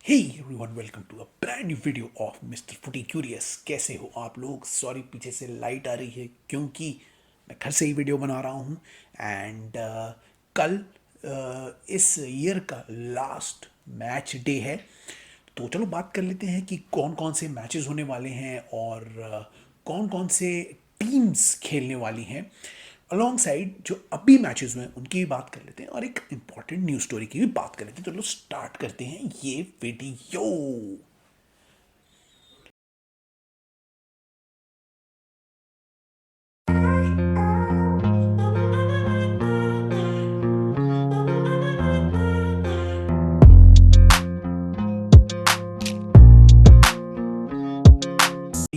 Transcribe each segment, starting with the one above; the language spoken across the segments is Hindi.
Hey everyone, welcome to a brand new video of mister footy curious. कैसे हो आप लोग? सॉरी पीछे से लाइट आ रही है क्योंकि मैं घर से ही वीडियो बना रहा हूँ। एंड कल इस ईयर का लास्ट मैच डे है। तो चलो बात कर लेते हैं कि कौन कौन से मैचेस होने वाले हैं और कौन कौन से टीम्स खेलने वाली हैं। अलॉन्ग साइड जो अभी मैचेस हुए हैं उनकी भी बात कर लेते हैं और एक इंपॉर्टेंट न्यूज स्टोरी की भी बात कर लेते हैं। चलो स्टार्ट करते हैं ये वीडियो।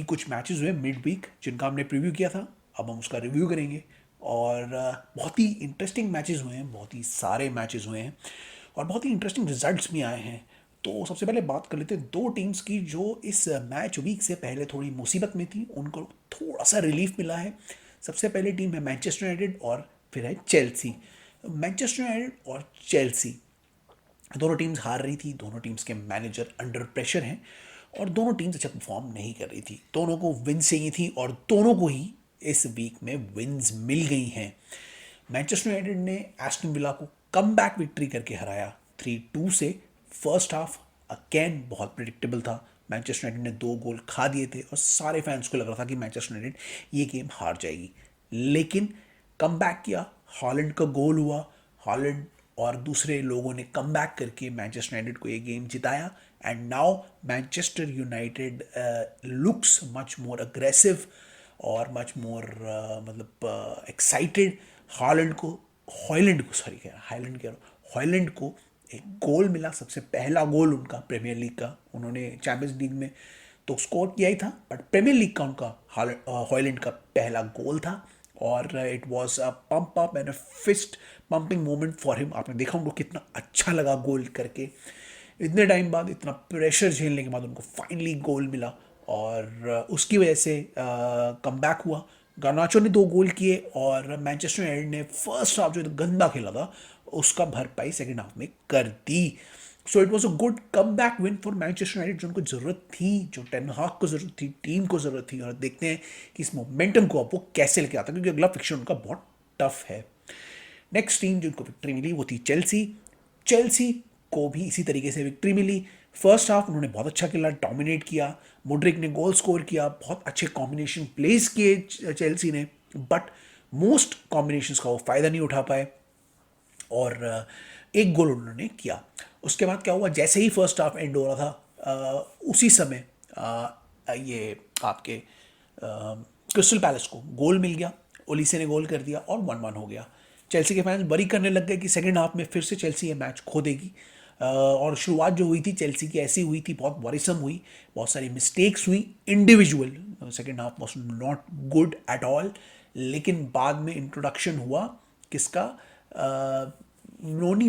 कुछ मैचेस हुए मिड वीक जिनका हमने प्रीव्यू किया था, अब हम उसका रिव्यू करेंगे। और बहुत ही इंटरेस्टिंग मैचेस हुए हैं, बहुत ही सारे मैचेस हुए हैं और बहुत ही इंटरेस्टिंग रिजल्ट्स भी आए हैं। तो सबसे पहले बात कर लेते हैं दो टीम्स की जो इस मैच वीक से पहले थोड़ी मुसीबत में थी, उनको थोड़ा सा रिलीफ मिला है। सबसे पहले टीम है मैनचेस्टर यूनाइटेड और फिर है चेल्सी। मैनचेस्टर यूनाइटेड और चेल्सी दोनों टीम्स हार रही थी, दोनों टीम्स के मैनेजर अंडर प्रेशर हैं और दोनों टीम्स अच्छा परफॉर्म नहीं कर रही थी। दोनों को विन चाहिए थी और दोनों को ही इस वीक में विन्स मिल गई हैं। मैनचेस्टर यूनाइटेड ने एस्टन विला को कम बैक विक्ट्री करके हराया 3-2 से। फर्स्ट हाफ अगेन बहुत प्रिडिक्टेबल था। मैनचेस्टर यूनाइटेड ने 2 गोल खा दिए थे और सारे फैंस को लग रहा था कि मैनचेस्टर यूनाइटेड ये गेम हार जाएगी, लेकिन कम बैक किया। हॉलैंड का गोल हुआ, हॉलैंड और दूसरे लोगों ने कम बैक करके मैनचेस्टर यूनाइटेड को ये गेम जिताया। And now Manchester United looks much more aggressive और मच मोर मतलब एक्साइटेड। हॉलैंड को हॉलैंड को सॉरी कह रहा हाईलैंड कह रहा हूँ, हॉलैंड को एक गोल मिला, सबसे पहला गोल उनका प्रीमियर लीग का। उन्होंने चैंपियंस लीग में तो स्कोर किया ही था, बट प्रीमियर लीग का उनका हॉलैंड का पहला गोल था। और it was a pump up and a fist pumping moment for him. आपने देखा उनको कितना अच्छा लगा गोल करके। इतने टाइम बाद, इतना प्रेशर झेलने के बाद उनको फाइनली गोल मिला और उसकी वजह से कम बैक हुआ। गानाचो ने 2 गोल किए और मैनचेस्टर यूनाइटेड ने फर्स्ट हाफ जो गंदा खेला था उसका भरपाई सेकेंड हाफ में कर दी। So it was a good comeback win for Manchester United, जो उनको जरूरत थी, जो टेन हाग को जरूरत थी, टीम को जरूरत थी। और देखते हैं कि इस मोमेंटम को अब वो कैसे लेके आता है, क्योंकि अगला फिक्चर उनका बहुत टफ है। नेक्स्ट टीम जिनको विक्ट्री मिली वो थी चेल्सी। चेल्सी को भी इसी तरीके से विक्ट्री मिली। फर्स्ट हाफ उन्होंने बहुत अच्छा खेला, डोमिनेट किया। मोड्रिक ने गोल स्कोर किया, बहुत अच्छे कॉम्बिनेशन प्लेस किए चेल्सी ने, बट मोस्ट कॉम्बिनेशंस का वो फायदा नहीं उठा पाए और एक गोल उन्होंने किया। उसके बाद क्या हुआ, जैसे ही फर्स्ट हाफ एंड हो रहा था उसी समय ये आपके क्रिस्टल पैलेस को गोल मिल गया। ओलिसे ने गोल कर दिया और 1-1 हो गया। चेल्सी के फैंस बरी करने लग गए कि सेकंड हाफ में फिर से चेल्सी ये मैच खो देगी। और शुरुआत जो हुई थी चेल्सी की ऐसी हुई थी, बहुत वरीसम हुई, बहुत सारी मिस्टेक्स हुई individual. Second half was not good at all. लेकिन बाद में इंट्रोडक्शन हुआ किसका, नोनी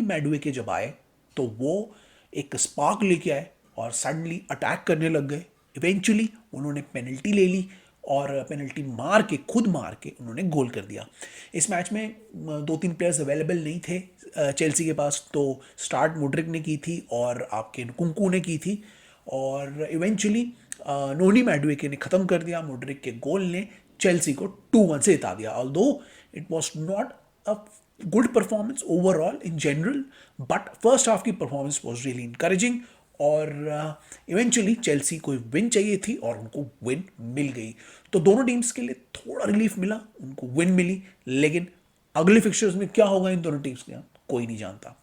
मैडुएके जब आए तो वो एक स्पार्क लेके आए और सडनली अटैक करने लग गए। इवेंचुअली उन्होंने पेनल्टी ले ली और पेनल्टी खुद मार के उन्होंने गोल कर दिया। इस मैच में 2-3 प्लेयर्स अवेलेबल नहीं थे चेल्सी के पास, तो स्टार्ट मोड्रिक ने की थी और आपके कुंकू ने की थी और इवेंचुअली नोनी मैडुएके ने ख़त्म कर दिया। मोड्रिक के गोल ने चेल्सी को 2-1 से जिता दिया। Although it was not a good performance overall in general, but first half की परफॉर्मेंस वॉज रियली इंकरेजिंग और इवेंचुअली चेल्सी को विन चाहिए थी और उनको विन मिल गई। तो दोनों टीम्स के लिए थोड़ा रिलीफ मिला, उनको विन मिली, लेकिन अगले फिक्चर्स में क्या होगा इन दोनों टीम्स के कोई नहीं जानता।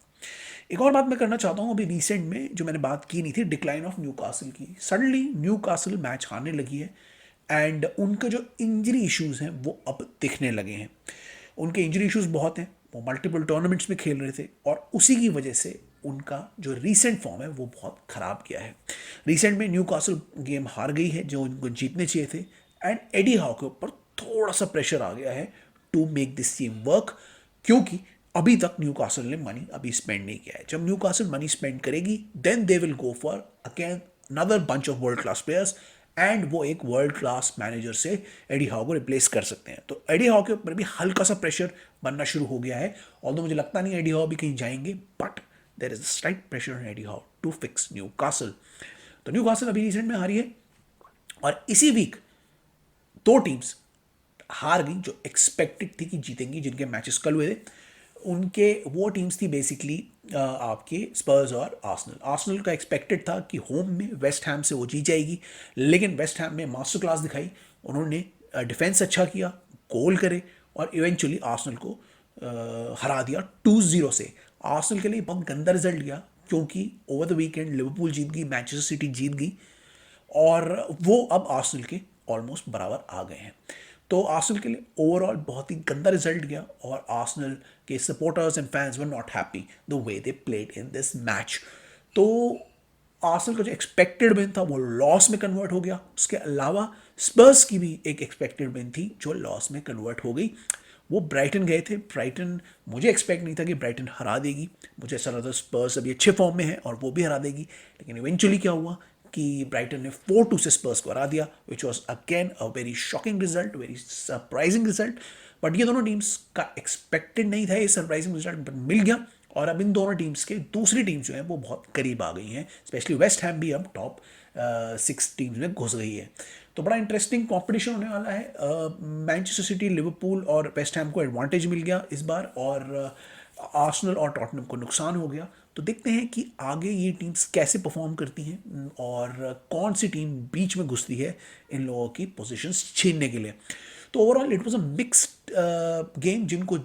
एक और बात मैं करना चाहता हूँ, अभी रिसेंट में जो मैंने बात की नहीं थी, डिक्लाइन ऑफ न्यू कासल की। सडनली न्यू कासल मैच हारने लगी है एंड उनके जो इंजरी इश्यूज हैं वो अब दिखने लगे हैं। उनके इंजरी इश्यूज बहुत हैं, वो मल्टीपल टूर्नामेंट्स में खेल रहे थे और उसी की वजह से उनका जो रीसेंट फॉर्म है वो बहुत ख़राब गया है। रिसेंट में न्यू कासल गेम हार गई है जो उनको जीतने चाहिए थे एंड एडी हाउ के ऊपर थोड़ा सा प्रेशर आ गया है to make this team work, क्योंकि अभी तक न्यू कासल ने मनी अभी स्पेंड नहीं किया है। जब न्यू कासल मनी स्पेंड करेगी then they will go for again another bunch of world class players एंड वो एक वर्ल्ड क्लास मैनेजर से एडी हाउ को रिप्लेस कर सकते हैं। तो एडी हाउ के ऊपर भी हल्का सा प्रेशर बनना शुरू हो गया है। ऑल्दो मुझे लगता नहीं एडी हाउ भी कहीं जाएंगे, but there is a slight pressure on Eddie Howe to fix Newcastle. तो न्यू कासल अभी रिसेंट में हारी है, और इसी वीक दो टीम्स हार गई जो एक्सपेक्टेड थी कि जीतेंगी, जिनके मैचेस कल हुए थे। उनके वो टीम्स थी बेसिकली आपके स्पर्स और आर्सेनल। आर्सेनल का एक्सपेक्टेड था कि होम में वेस्ट हैम से वो जीत जाएगी, लेकिन वेस्ट हैम में मास्टर क्लास दिखाई, उन्होंने डिफेंस अच्छा किया, गोल करे, और इवेंचुअली आर्सेनल को हरा दिया 2-0 से। आर्सेनल के लिए बहुत गंदा रिजल्ट गया, क्योंकि ओवर द वीकेंड लिवरपूल जीत गई, मैनचेस्टर सिटी जीत गई, और वो अब आर्सेनल के ऑलमोस्ट बराबर आ गए हैं। तो आर्सेनल के लिए ओवरऑल बहुत ही गंदा रिजल्ट गया, और आर्सेनल के supporters and fans were not happy the way they played in this match. तो आर्सेनल का जो एक्सपेक्टेड विन था वो लॉस में कन्वर्ट हो गया। उसके अलावा स्पर्स की भी एक एक्सपेक्टेड विन थी जो लॉस में कन्वर्ट हो गई। वो ब्राइटन गए थे, ब्राइटन मुझे एक्सपेक्ट नहीं था कि ब्राइटन हरा देगी, मुझे ऐसा लगा था स्पर्स अभी अच्छे फॉर्म में है और वो भी हरा देगी, लेकिन इवेंचुअली क्या हुआ कि ब्राइटन ने 4-2 से स्पर्स को हरा दिया, which was again a very shocking result, very surprising result. But ये दोनों टीम्स का एक्सपेक्टेड नहीं था ये सरप्राइजिंग रिजल्ट, बट मिल गया। और अब इन दोनों टीम्स के दूसरी टीम्स जो हैं वो बहुत करीब आ गई हैं, स्पेशली वेस्ट हैम भी अब टॉप 6 टीम्स में घुस गई है। तो बड़ा इंटरेस्टिंग कॉम्पिटिशन होने वाला है। मैनचेस्टर सिटी, लिवरपूल और वेस्ट हैम को एडवांटेज मिल गया इस बार, और आर्सेनल और टॉटनहम को नुकसान हो गया। तो देखते हैं कि आगे ये टीम्स कैसे परफॉर्म करती हैं और कौन सी टीम बीच में घुसती है इन लोगों की पोजीशंस छीनने के लिए। तो overall it was a mixed game, जिनको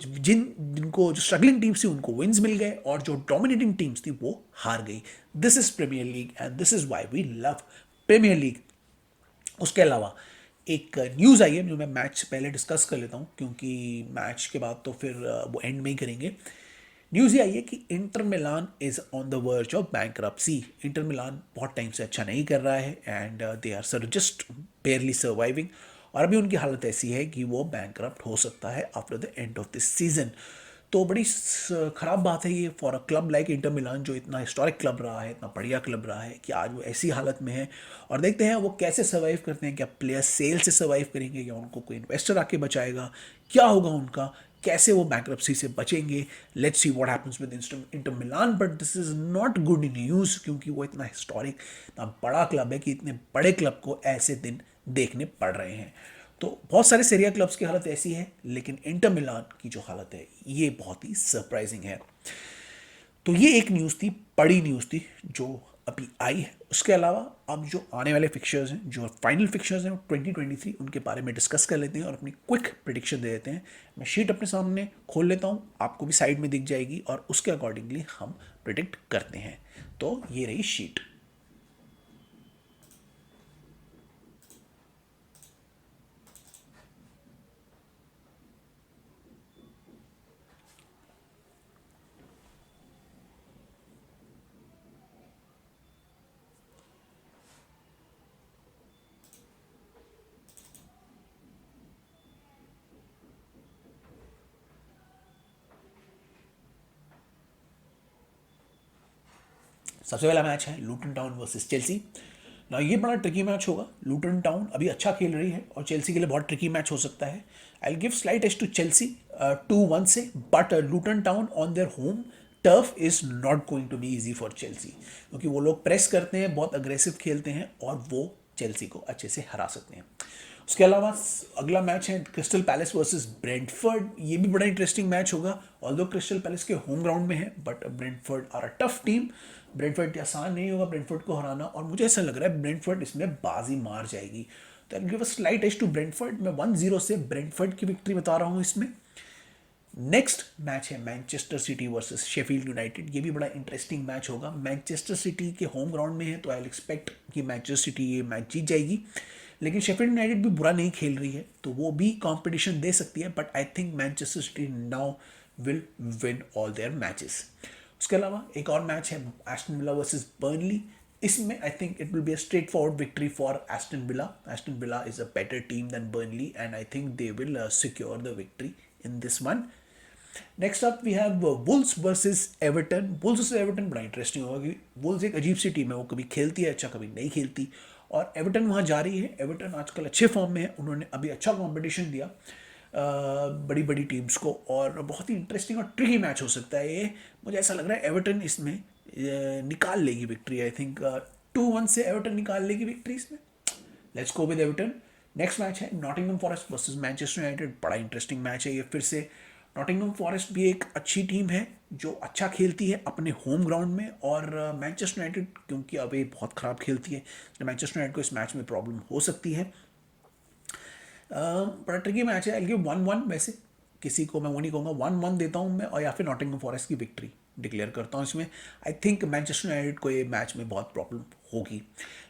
जो स्ट्रगलिंग टीम्स थी उनको विन्स मिल गए, और जो डोमिनेटिंग टीम्स थी वो हार गई। This is premier league and this is why we love premier league. उसके अलावा एक न्यूज़ आई है जो मैं मैच से पहले डिस्कस कर लेता हूँ, क्योंकि मैच के बाद तो फिर वो एंड में ही करेंगे। न्यूज़ ये आई है कि Inter Milan is on the verge of bankruptcy. Inter Milan बहुत टाइम से अच्छा नहीं कर रहा है, and they are sir just barely surviving, और अभी उनकी हालत ऐसी है कि वो बैंकरप्ट हो सकता है after the end of this season. तो बड़ी ख़राब बात है ये for a club like Inter Milan, जो इतना हिस्टोरिक क्लब रहा है, इतना बढ़िया क्लब रहा है, कि आज वो ऐसी हालत में है। और देखते हैं वो कैसे सर्वाइव करते हैं, क्या प्लेयर सेल से सर्वाइव करेंगे, या उनको कोई इन्वेस्टर आके बचाएगा, क्या होगा उनका, कैसे वो बैंकरप्सी से बचेंगे। Let's see what happens with Inter Milan, but this is not good news, क्योंकि वो इतना हिस्टोरिक, इतना बड़ा क्लब है कि इतने बड़े क्लब को ऐसे दिन देखने पड़ रहे हैं। तो बहुत सारे सीरिया क्लब्स की हालत ऐसी है, लेकिन इंटर मिलान की जो हालत है ये बहुत ही सरप्राइजिंग है। तो ये एक न्यूज़ थी, बड़ी न्यूज़ थी जो अभी आई है। उसके अलावा अब जो आने वाले फिक्चर्स हैं, जो फाइनल फिक्चर्स हैं 2023, उनके बारे में डिस्कस कर लेते हैं और अपनी क्विक प्रिडिक्शन दे देते हैं। मैं शीट अपने सामने खोल लेता हूँ, आपको भी साइड में दिख जाएगी, और उसके अकॉर्डिंगली हम प्रिडिक्ट करते हैं। तो ये रही शीट। सबसे पहला मैच है लूटन टाउन वर्सेस चेल्सी। ना ये बड़ा ट्रिकी मैच होगा। लूटन टाउन अभी अच्छा खेल रही है और चेल्सी के लिए बहुत ट्रिकी मैच हो सकता है। I give slight edge to Chelsea 2-1 से, but Luton Town on their home turf is not going to be easy for Chelsea, क्योंकि वो लोग प्रेस करते हैं, बहुत अग्रेसिव खेलते हैं, और वो चेल्सी को अच्छे से हरा सकते हैं। उसके अलावा अगला मैच है क्रिस्टल पैलेस वर्सेस ब्रेंटफोर्ड। ये भी बड़ा इंटरेस्टिंग मैच होगा, ऑल्दो क्रिस्टल पैलेस के होम ग्राउंड में है, but Brentford are a tough team. Brentford आसान नहीं होगा ब्रेंटफोर्ड को हराना, और मुझे ऐसा लग रहा है ब्रेंटफोर्ड इसमें बाजी मार जाएगी। तो I give a slight edge to Brentford. मैं 1-0 से ब्रेंटफोर्ड की विक्ट्री बता रहा हूँ इसमें। नेक्स्ट मैच है Manchester city versus Sheffield United. ये भी बड़ा इंटरेस्टिंग मैच होगा। मैनचेस्टर सिटी के होम ग्राउंड में है, तो आई एक्सपेक्ट कि मैनचेस्टर सिटी ये मैच जीत जाएगी, लेकिन शेफील्ड यूनाइटेड भी बुरा नहीं खेल रही है, तो वो भी कंपटीशन दे सकती है, but I think Manchester City now will win all their matches. उसके अलावा एक और मैच है एस्टन विला वर्सेस बर्नली। इसमें I think it will be a straightforward victory for Aston Villa. Aston Villa is a better team than Burnley, and I think they will secure the victory in this one. Next up we have Wolves versus Everton. Wolves versus Everton बड़ा इंटरेस्टिंग होगा, क्योंकि वुल्स एक अजीब सी टीम है, वो कभी खेलती है अच्छा, कभी नहीं खेलती, और एवर्टन वहाँ जा रही है। एवर्टन आजकल अच्छे फॉर्म में है, उन्होंने अभी अच्छा कंपटीशन दिया। बड़ी बड़ी टीम्स को, और बहुत ही इंटरेस्टिंग और ट्रिकी मैच हो सकता है ये। मुझे ऐसा लग रहा है एवर्टन इसमें निकाल लेगी विक्ट्री। आई थिंक 2-1 से एवर्टन निकाल लेगी विक्ट्री इसमें। Let's go with Everton. Next match है Nottingham Forest versus Manchester United. बड़ा इंटरेस्टिंग मैच है ये फिर से। नॉटिंघम फॉरेस्ट भी एक अच्छी टीम है जो अच्छा खेलती है अपने होम ग्राउंड में, और मैनचेस्टर यूनाइटेड क्योंकि अब ये बहुत ख़राब खेलती है, मैनचेस्टर यूनाइटेड को इस मैच में प्रॉब्लम हो सकती है। बड़ा ट्रिकी मैच है। I give 1-1। वैसे किसी को मैं वो नहीं कहूँगा, 1-1 देता हूँ मैं, और या फिर नॉटिंघम फॉरेस्ट की विक्ट्री डिक्लेयर करता हूँ इसमें। आई थिंक मैनचेस्टर यूनाइटेड को ये मैच में बहुत प्रॉब्लम होगी।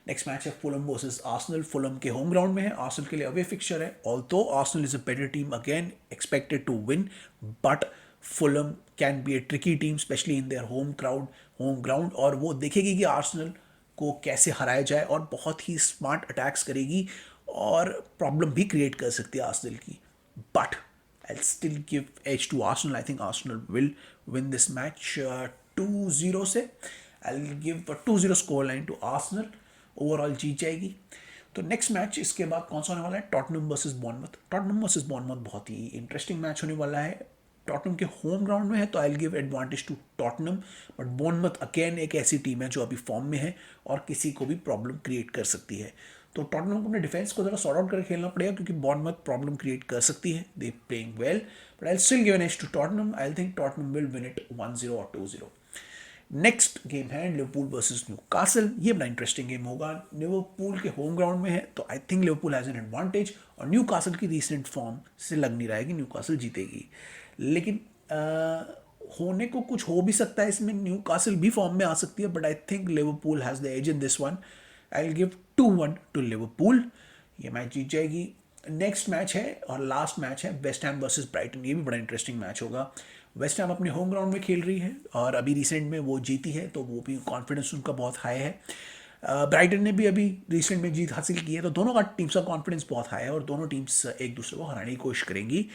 नेक्स्ट मैच है फुलम वर्सेस आर्सेनल। फुलम के होम ग्राउंड में है, आर्सेनल के लिए अवे फिक्चर है। Although Arsenal is a better team again expected to win, but Fulham can be a tricky team specially in their home ground, और वो देखेगी कि आर्सेनल को कैसे हराया जाए, और बहुत ही स्मार्ट अटैक्स करेगी और प्रॉब्लम भी क्रिएट कर सकती है आर्सेनल की। But I still give edge to Arsenal. I think Arsenal will win this match 2-0 से। I give 2-0 score line to Arsenal. Overall जीत जाएगी। तो नेक्स्ट मैच इसके बाद कौन सा होने वाला है? Tottenham versus Bournemouth. Tottenham versus Bournemouth बहुत ही इंटरेस्टिंग मैच होने वाला है। टॉटनम के होम ग्राउंड में है तो I give advantage to Tottenham, but Bournemouth again एक ऐसी टीम है जो अभी फॉर्म में है और किसी को भी प्रॉब्लम क्रिएट कर सकती है। तो टॉटनम को अपने डिफेंस को जरा सॉर्ट आउट करके खेलना पड़ेगा क्योंकि बॉर्नमथ प्रॉब्लम क्रिएट कर सकती है। They playing well, but I still give an edge to Tottenham. I think Tottenham will win it 1-0 और 2-0। नेक्स्ट गेम है लिवरपूल वर्सेस न्यूकासल। ये बड़ा इंटरेस्टिंग गेम होगा। लिवरपूल के होम ग्राउंड में है तो I think Liverpool has an advantage, और न्यूकासल की रीसेंट फॉर्म से लग नहीं रहा है कि न्यूकासल जीतेगी, लेकिन होने को कुछ हो भी सकता है इसमें। न्यूकासल भी फॉर्म में आ सकती है, but I think Liverpool has the edge in this one. I will give 2-1 to Liverpool. ये मैच जीत जाएगी। नेक्स्ट मैच है और लास्ट मैच है वेस्ट हैम वर्सेस ब्राइटन। ये भी बड़ा इंटरेस्टिंग मैच होगा। वेस्ट हैम अपने होम ग्राउंड में खेल रही है और अभी रिसेंट में वो जीती है, तो वो भी कॉन्फिडेंस उनका बहुत हाई है। ब्राइटन ने भी अभी रिसेंट में जीत हासिल की है, तो दोनों का टीम्स का कॉन्फिडेंस बहुत हाई है और दोनों टीम्स एक दूसरे को हराने की कोशिश करेंगी।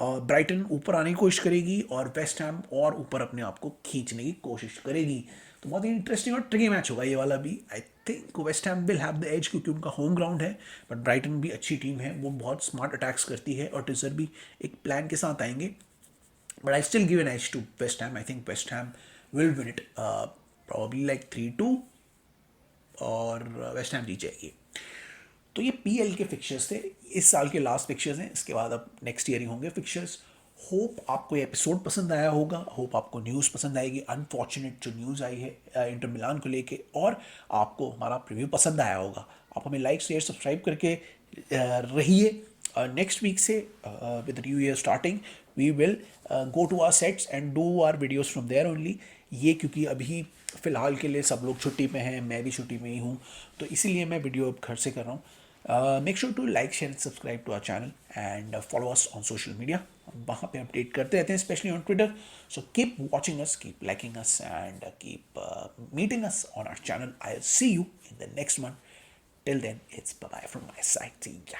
ब्राइटन ऊपर आने की कोशिश करेगी और वेस्ट हैम और ऊपर अपने आप को खींचने की कोशिश करेगी। तो बहुत ही इंटरेस्टिंग और ट्रिकी मैच होगा ये वाला भी। I think West Ham will have the edge क्योंकि उनका होम ग्राउंड है, बट ब्राइटन भी अच्छी टीम है, वो बहुत स्मार्ट अटैक्स करती है और टिजर भी एक प्लान के साथ आएंगे। But I still give an edge to West Ham. I think West Ham will win it probably like 3-2, और वेस्ट हैम जीत जाएगी। तो ये पीएल के फिक्चर्स थे, इस साल के लास्ट फिक्चर्स हैं। इसके बाद अब नेक्स्ट ईयर ही होंगे फिक्चर्स। होप आपको ये एपिसोड पसंद आया होगा, होप आपको न्यूज़ पसंद आएगी। अनफॉर्चुनेट जो न्यूज़ आई है इंटर मिलान को लेके, और आपको हमारा प्रीव्यू पसंद आया होगा। आप हमें लाइक शेयर सब्सक्राइब करके रहिए। नेक्स्ट वीक से with new year starting we will go to our sets and do our videos from there only. ये क्योंकि अभी फ़िलहाल के लिए सब लोग छुट्टी पे हैं, मैं भी छुट्टी में ही हूँ, तो इसीलिए मैं वीडियो अब घर से कर रहा हूँ। Make sure to like share subscribe to our channel and follow us on social media. वहाँ पे अपडेट करते रहते हैं, specially on Twitter. So keep watching us, keep liking us and keep meeting us on our channel. I will see you in the next one. Till then it's bye bye from my side.